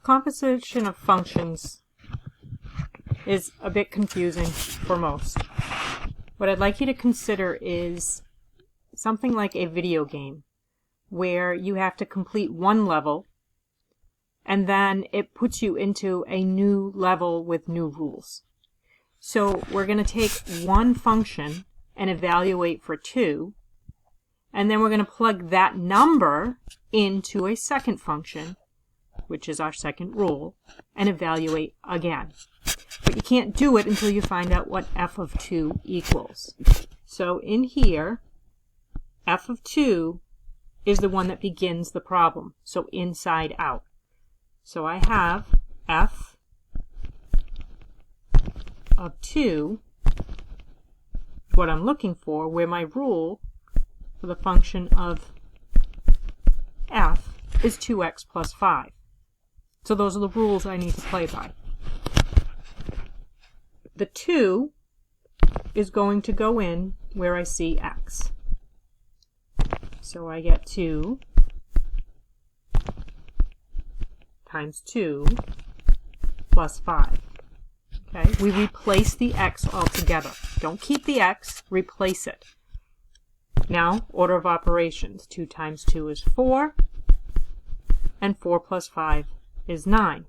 Composition of functions is a bit confusing for most. What I'd like you to consider is something like a video game where you have to complete one level and then it puts you into a new level with new rules. So we're going to take one function and evaluate for 2, and then we're going to plug that number into a second function, which is our second rule, and evaluate again. But you can't do it until you find out what f of 2 equals. So in here, f of 2 is the one that begins the problem, so inside out. So I have f of 2, what I'm looking for, where my rule for the function of f is 2x plus 5. So those are the rules I need to play by. The 2 is going to go in where I see x. So I get 2 times 2 plus 5. Okay, we replace the x altogether. Don't keep the x, replace it. Now, order of operations. 2 times 2 is 4, and 4 plus 5 is 9.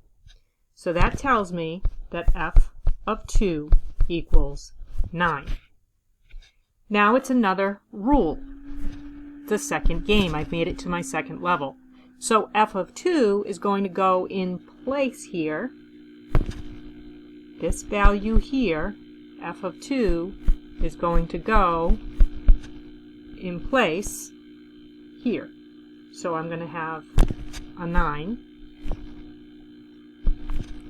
So that tells me that f of 2 equals 9. Now it's another rule. The second game. I've made it to my second level. So f of 2 is going to go in place here. This value here, f of 2, is going to go in place here. So I'm going to have a 9.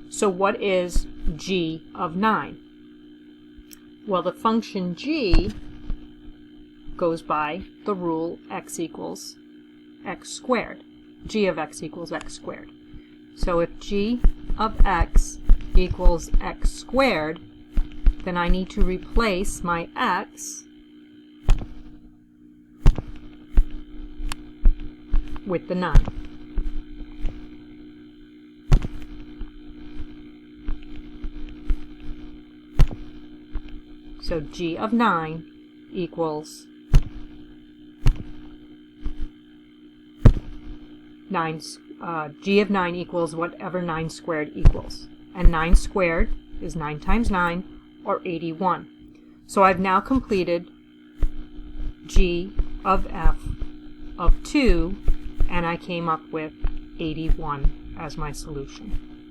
So what is g of 9? Well, the function g goes by the rule x equals x squared. G of x equals x squared. So if g of x equals x squared, then I need to replace my x with the 9. So g of 9 equals 9, g of 9 equals whatever 9 squared equals. And 9 squared is 9 times 9, or 81. So I've now completed g of f of 2, and I came up with 81 as my solution.